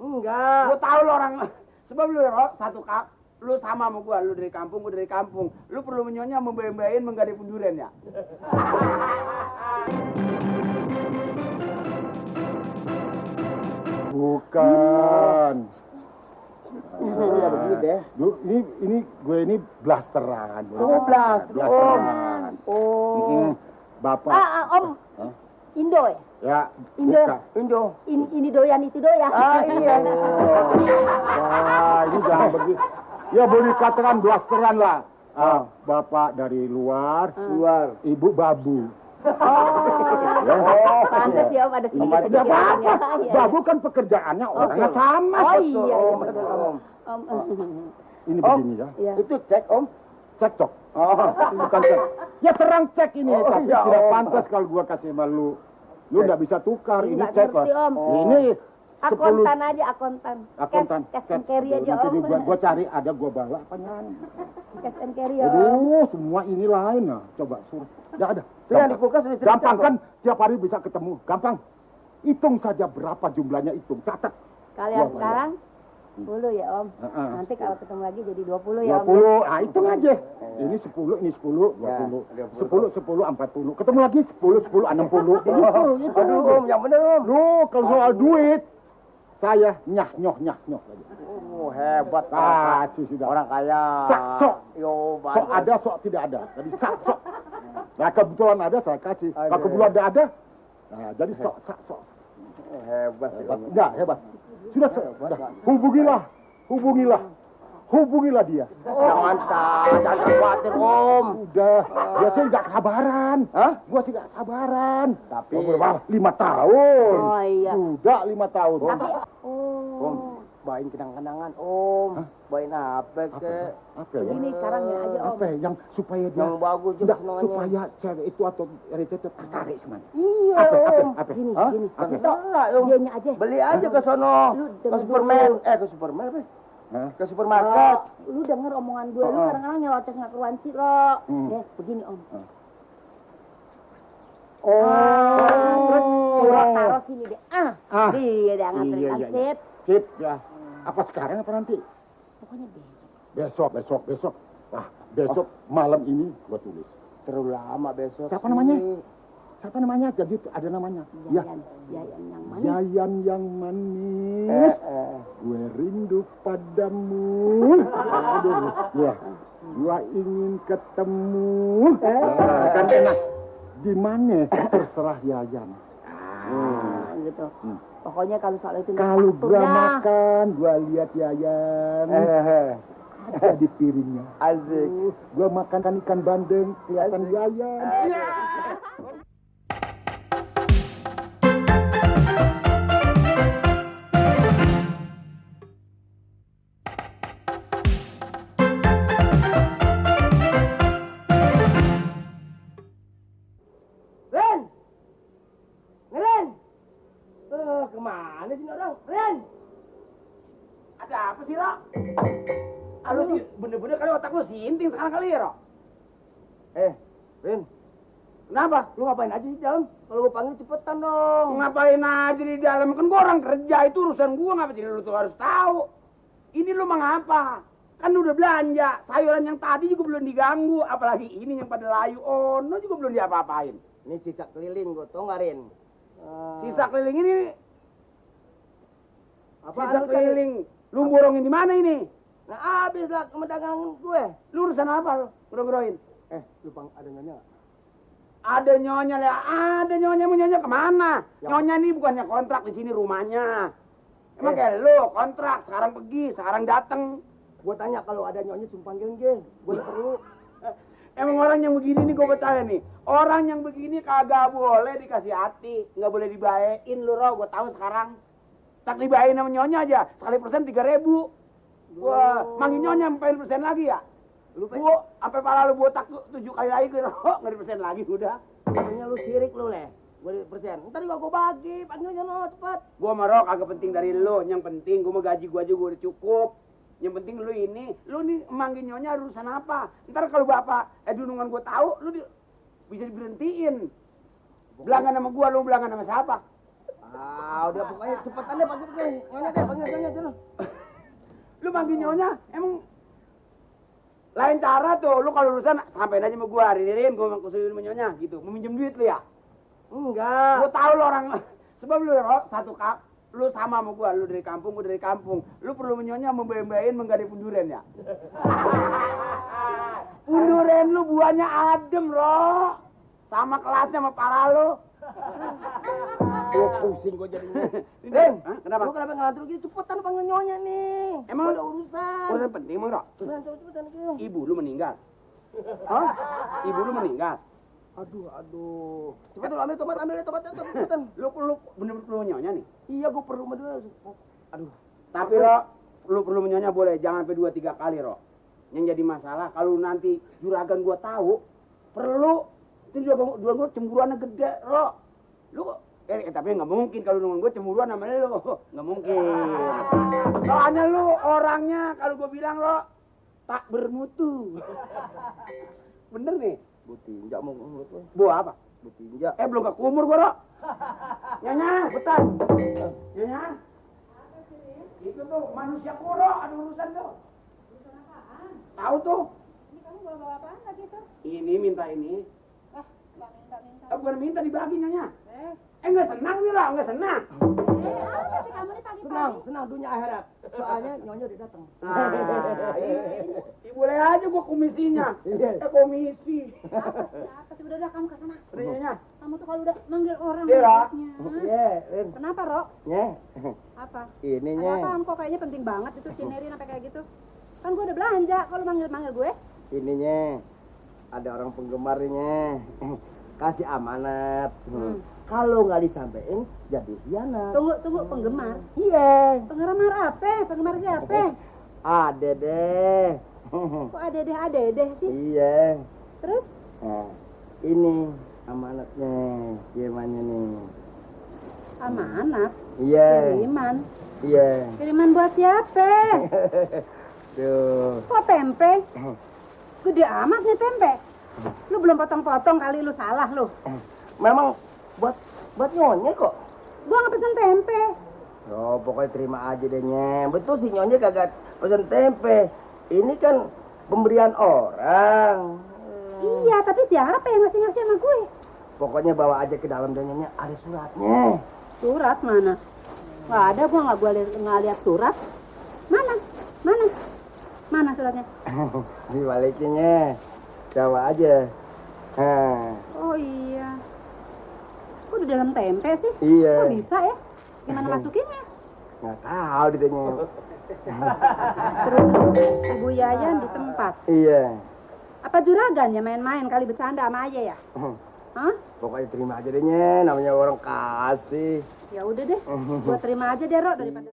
Enggak. Gua tahu lo orang sebab lu satu lu sama gua, lu dari kampung, gua dari kampung. Lu perlu menyonya membayang-bayangin menggadai punduren ya. Bukan. Ya begini deh. Ini gue ini blasteran. Oh, blasteran. Oh. Bapak. Om. Indo ya? Ya. Indo. Indo. Ini doyan itu doyan. Iya. Wah, ini jangan begitu. Ya boleh dikatakan blasteran lah. Bapak dari luar, ibu babu. Pantes ya Om, ada sedikit ya. Babu kan pekerjaannya orangnya sama. Oh iya, betul, Om. Ini begini ya. Iya. Itu cek, Om. Cekcok. Bukan cek. Ya terang cek ini, tapi iya, tidak Om. pantas kalau gua kasih malu. Lu nggak bisa tukar, ini Nggak cek lah. ngerti, Om. Ini 10 Akontan aja, akontan. akuntan. Cash and carry aja, Nanti Om. gua cari ada gua bawa apanya. Cash and carry ya, Om. Aduh, semua ini lain nah. Coba suruh. Enggak ada. Itu yang di kulkas udah terus Gampang apa? kan tiap hari bisa ketemu. Gampang. Hitung saja berapa jumlahnya, hitung. Catat. Kalian Wah, sekarang 10 ya, Om. Nanti kalau ketemu lagi jadi 20 ya, Om. 20. Nah, hitung aja. Ini 10, ini 10, 20. 10, 10, 40. Ketemu lagi 10, 10, 60. Itu. Aduh, Om, yang bener, Om. Loh, kalau soal duit, saya nyah nyoh lagi. Hebat. Kasih sudah. Orang kaya. Sak sok. Yo, Sok ada, sok tidak ada. Jadi sak sok. Nah, kebetulan ada saya kasih. Kalau kebetulan tidak ada, nah jadi sok. Hebat sih, Om. Enggak, hebat. Sudah, hubungilah dia. Jangan khawatir, Om. Udah, dia sih nggak sabaran. Gua sih nggak sabaran. Tapi 5 tahun. Oh iya. Udah 5 tahun. Om, bawain kenang-kenangan, Om. Bawain apa ke? Apa ya? Ini sekarang ya aja, Om. Apa ya? Yang supaya dia Yang bagus juga enggak, senangannya. supaya cewek itu atau itu tertarik sama dia. Iya, Apa? Gini. Enggak, Om. Dianya aja. Beli aja ke sono. Lu Ke denger Superman. dulu. Ke Superman apa? Hah? Ke supermarket. Lu denger omongan gue, lu kadang-kadang nyelocos nggak keruan sih, Ro. Nih, begini, Om. Terus Ro taruh sini deh. Iya, dia nganterin sip. Sip ya. Apa sekarang apa nanti? Pokoknya besok. Besok. Wah, besok malam ini gua tulis. Terlalu lama besok. Siapa namanya? Siapa namanya? Jadi ada namanya. Yayan yang manis. Yayan yang manis. Gue rindu padamu. Aduh, ya. Gua ingin ketemu. Kan enak. Di mana? Terserah Yayan. Gitu. Pokoknya kalau soal itu Kalau atur gua dah. makan, gua lihat Yayan. Ada di piringnya. Asik. Gua makan ikan bandeng, kelihatan Yayan. Ren! Kemana sih orang? Ren! Ada apa sih, Ro? Lu sih bener-bener kali otak lu sinting sekarang kali ya, Ro? Ren, Kenapa? lu ngapain aja sih di dalam? Kalau gua panggil cepetan dong. Ngapain aja di dalam? Kan gua orang kerja, itu urusan gua, ngapa jadi lu tuh harus tahu? Ini lu mengapa? Kan udah belanja, sayuran yang tadi juga belum diganggu, apalagi ini yang pada layu ono juga belum diapa-apain. Ini sisa keliling gua, tau nggak, Ren? Sisa keliling ini, Apaan sisa lu cari? keliling, lu borongin di mana ini? Nah, habis lah kemendagangan gue. Lu urusan apa lu? Gero-geroin? Lu ada nyonya nggak? Ada nyonya lah, ada nyonya, mau nyonya kemana? Nyonya ini bukannya kontrak di sini rumahnya. Emang kayak lu kontrak, sekarang pergi, sekarang dateng. Gue tanya kalau ada nyonya sumpah panggilin gue. Gue perlu. Emang orang yang begini nih gue percaya nih. Orang yang begini kagak boleh dikasih hati, nggak boleh dibayain lu, Ro. Gue tahu sekarang. Tak dibayain sama nyonya aja, sekali persen 3.000. Wah, manggil nyonya sampai persen lagi ya? Lu Gua sampai pala lu botak 7 kali lagi gue, Ro. Nggak persen lagi udah. biasanya lu sirik lu leh. Gue persen. Ntar juga gue bagi, panggil nyonya cepat. Gua sama Ro kagak penting dari lu. Yang penting gua mau gaji gua aja gua udah cukup. Yang penting lu nih manggil nyonya urusan apa? Ntar kalau bapak dunungan gua tahu, bisa diberhentiin. Belangan sama gua, lu belangan sama siapa? Udah pokoknya cepetan deh panggil gue. Nyonya deh, panggil nyonya sana. Lu manggil nyonya, emang lain cara tuh. Lu kalau urusan sampein aja sama gua, Rin, gua kusurin sama nyonya gitu. Mau minjem duit lu ya? Enggak. Gua tahu lu orang sebab lu satu lu sama sama gua, lu dari kampung, gua dari kampung. Lu perlu menyonya membayang-bayangin menggadai punduren ya. Punduren lu buahnya adem, Ro. Sama kelasnya sama para lu. Gua pusing gua jadinya. Rin, kenapa? Lu kenapa ngantur gini? Cepetan panggil nyonya nih. Emang ada urusan. urusan penting emang, Ro? Cepetan ke. Ibu lu meninggal. Hah? Ibu lu meninggal. Aduh. Cepetan lu ambil tomat, cepetan. Lu bener-bener perlu nyonya nih. Iya, gua perlu sama dia. Aduh. Tapi Ro, lu perlu menyonya boleh, jangan sampai 2-3 kali, Ro. Yang jadi masalah kalau nanti juragan gua tahu, perlu itu juragan gua cemburuannya gede, Ro. Lu tapi nggak mungkin kalau nungguin gua cemburuan sama lu, nggak mungkin. Soalnya lu orangnya kalau gua bilang, Ro, tak bermutu. Bener nih. Butinja mau ngomong lu. Buah apa? Butinja. Belum ke kumur gua, Ro. Nyonya, betul. Nyonya. Itu tuh manusia kuro, ada urusan tuh. Urusan apaan? Tahu tuh. Ini kamu bawa apaan lagi tuh? Ini minta ini. Ah, nggak minta-minta. Bukan minta dibagi nyonya. Eh, Nggak senang nih lah, nggak senang. apa sih kamu nih pagi-pagi? Senang dunia akhirat. Soalnya nyonya udah datang. Boleh aja gua komisinya. Iya. Komisi. Apa sih? Udah kamu ke sana. Udah nyonya. Kamu tuh kalau udah manggil orang Iya, Ra. bangetnya. Iya, Rin. Kenapa, Ro? Nye. Apa? Ini Ada nye. apaan kok kayaknya penting banget itu sinerin apa kayak gitu. Kan gue udah belanja kalau manggil-manggil gue. Ini nye. Ada orang penggemarnya. Kasih amanat. Kalau nggak disampaikan jadi hianat. Tunggu penggemar. Iya. Penggemar apa? Penggemar siapa? Ada deh. Kok ada-deh sih? Iya. Terus? Nah, ini amanatnya. Gimana nih? Amanat? Iya. Kiriman? Iya. Kiriman buat siapa? Tuh. Kok tempe? Gede amat nih tempe. Lu belum potong-potong kali lu salah lu. Memang buat nyonya kok. Gua nggak pesen tempe. Oh, pokoknya terima aja deh, Nye. Betul sih nyonya kagak pesen tempe. Ini kan pemberian orang. Iya, tapi siapa yang ngasih sama gue? Pokoknya bawa aja ke dalam dan nyonya ada suratnya. Surat mana? Nggak ada, gua nggak lihat surat. Mana suratnya? Dibalikin, Nye. Bawa aja. Nah. Oh iya. Kok di dalam tempe sih? Iya. Kok bisa ya? Gimana masukinnya? Nggak tahu ditanya. Terus Ibu Yayan di tempat. Iya. Apa juragan ya main-main kali bercanda sama Ayah ya? Hah? Pokoknya terima aja deh, Nye. Namanya orang kasih. Ya udah deh, gua terima aja deh, Ro, daripada